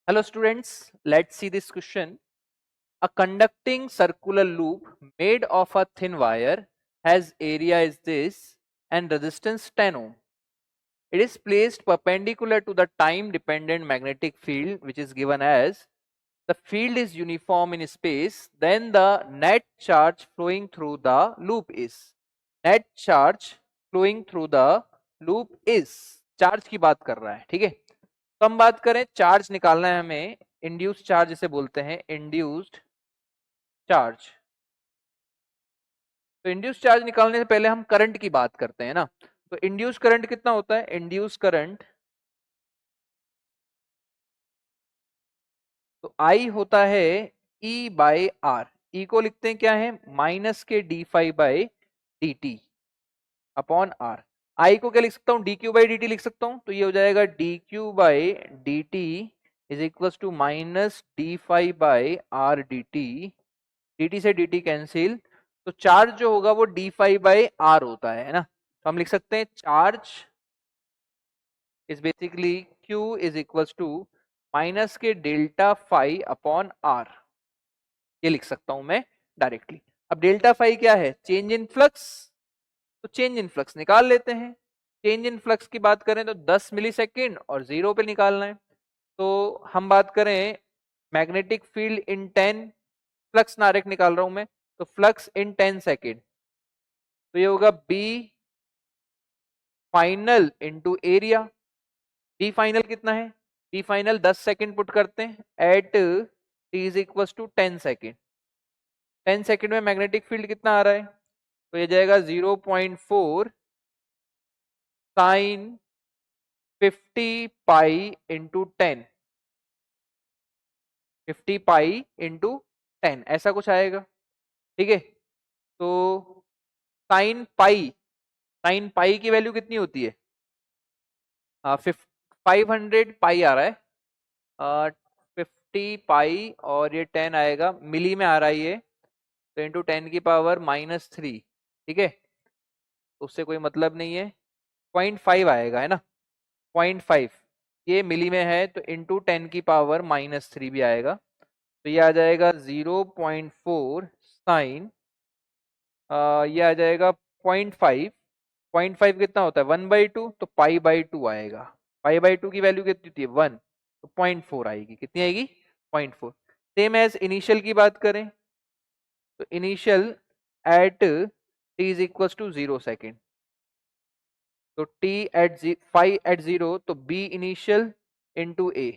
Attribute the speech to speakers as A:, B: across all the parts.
A: Hello students, let's see this question. A conducting circular loop made of a thin wire has area is this and resistance 10 ohm. It is placed perpendicular to the time dependent magnetic field which is given as the field is uniform in space, then the net charge flowing through the loop is. Net charge flowing through the loop is. Charge की बात कर रहा है, ठीक है। तो हम बात करें चार्ज निकालना है हमें, इंड्यूस्ड चार्ज इसे बोलते हैं, इंड्यूस्ड चार्ज। तो इंड्यूस्ड चार्ज निकालने से पहले हम करंट की बात करते हैं ना। तो इंड्यूस्ड करंट कितना होता है? इंड्यूस्ड करंट तो आई होता है ई बाई आर। ई को लिखते हैं क्या है? माइनस के D phi by D T upon R. I को क्या लिख सकता हूं? D Q by D T लिख सकता हूं। तो ये हो जाएगा D Q by D T is equal to minus D phi by R D T. D T से डी टी कैंसिल, तो चार्ज जो होगा वो डी फाइव बाई आर होता है ना। तो हम लिख सकते हैं charge is basically Q is equal to minus के डेल्टा फाइव अपॉन आर। ये लिख सकता हूं मैं डायरेक्टली। अब डेल्टा फाइव क्या है? Change in flux. तो चेंज इन फ्लक्स निकाल लेते हैं। चेंज इन फ्लक्स की बात करें तो 10 मिली सेकेंड और 0 पे निकालना है। तो हम बात करें मैग्नेटिक फील्ड इन 10, फ्लक्स डायरेक्ट निकाल रहा हूं मैं, तो फ्लक्स इन 10 सेकेंड। तो ये होगा B final into area. B final कितना है? बी फाइनल 10 सेकेंड पुट करते हैं at T is equal to 10 second. 10 second में मैग्नेटिक फील्ड कितना आ रहा है? तो ये जाएगा 0.4 sine 50 pi into 10, 50 pi into 10 ऐसा कुछ आएगा, ठीक है। तो साइन साइन पाई की वैल्यू कितनी होती है? 500 पाई आ रहा है, 50 पाई और ये 10 आएगा, मिली में आ रहा है ये, तो इंटू 10 की पावर -3, ठीक है। उससे कोई मतलब नहीं है, 0.5 आएगा है ना, 0.5 ये मिली में है, तो इंटू 10 की पावर -3 भी आएगा। तो ये आ जाएगा 0.4 साइन, ये आ जाएगा 0.5। 0.5 कितना होता है? 1/2, तो पाई/2 आएगा। पाई/2 की वैल्यू कितनी होती है? 1, तो 0.4 आएगी। कितनी आएगी? 0.4। सेम एज इनिशियल की बात करें तो initial at T is equal to 0 second. तो t एट 5 एट 0, तो b initial into A.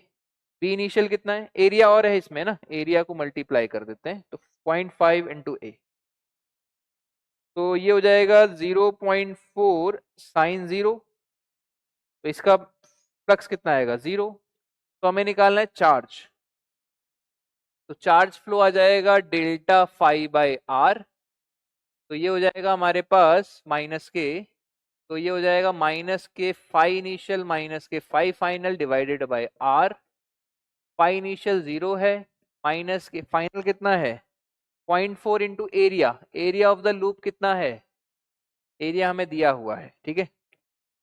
A: B initial कितना है? एरिया और है इसमें ना, एरिया को मल्टीप्लाई कर देते हैं, तो 0.5 इंटू ए। तो ये हो जाएगा 0.4 साइन 0। तो इसका फ्लक्स कितना आएगा? 0। तो हमें निकालना है चार्ज। तो चार्ज फ्लो आ जाएगा डेल्टा फाइव बाई आर। तो ये हो जाएगा हमारे पास माइनस के, तो ये हो जाएगा माइनस के 5 इनिशियल माइनस के 5 final divided by R. 5 initial 0 है, माइनस के फाइनल कितना है? 0.4 into area. Area of the loop कितना है? एरिया हमें दिया हुआ है, ठीक है।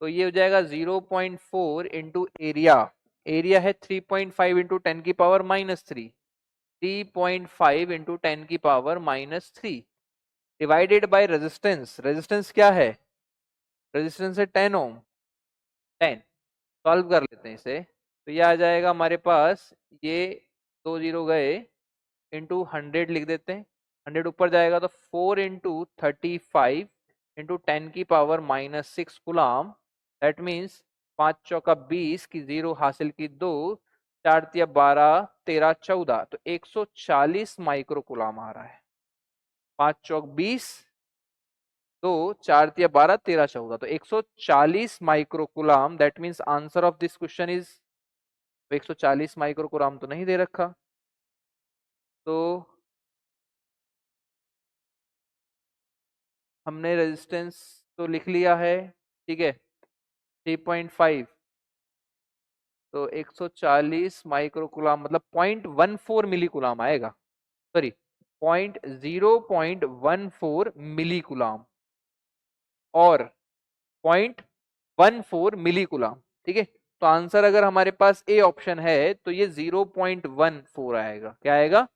A: तो ये हो जाएगा 0.4 इंटू एरिया। एरिया है 3.5 इंटू 10 की पावर -3, 3.5 इंटू 10 की power -3 divided by resistance. Resistance क्या है? रेजिस्टेंस है 10 ओम। 10 सॉल्व कर लेते हैं इसे, तो ये आ जाएगा हमारे पास, ये 2 0 गए, इंटू 100 लिख देते हैं। 100 ऊपर जाएगा तो 4 इंटू 35 इंटू 10 की पावर -6 कुलाम। दैट मीन्स 5 चौका 20 की 0 हासिल की 2, 4 तिया 12, 13 14, तो 140 माइक्रो कुलाम आ रहा है। 5 चौक 20, 2 4 तिया 12, 13 14, तो 140 micro कुलाम। That means answer of this question is 140 micro कुलाम तो नहीं दे रखा, तो हमने रेजिस्टेंस तो लिख लिया है, ठीक है, 3.5, तो 140 माइक्रो कुलाम मतलब 0.14 मिली कुलाम आएगा, सॉरी 0.14 मिली कुलाम और 0.14 मिली कुलाम, ठीक है। तो आंसर अगर हमारे पास ए ऑप्शन है तो ये 0.14 आएगा। क्या आएगा?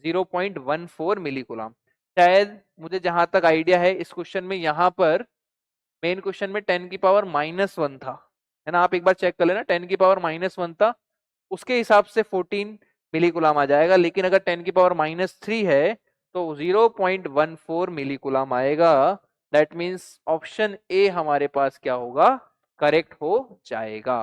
A: 0.14 मिली कूलम। शायद मुझे जहां तक आइडिया है इस क्वेश्चन में, यहाँ पर मेन क्वेश्चन में 10 की पावर -1 था, है ना? आप एक बार चेक कर लेना, 10 की पावर -1 था, उसके हिसाब से 14 मिली कूलम आ जाएगा। लेकिन अगर 10 की पावर -3 है तो 0.14 मिली कूलम आएगा। दैट मीन्स ऑप्शन ए हमारे पास क्या होगा? करेक्ट हो जाएगा।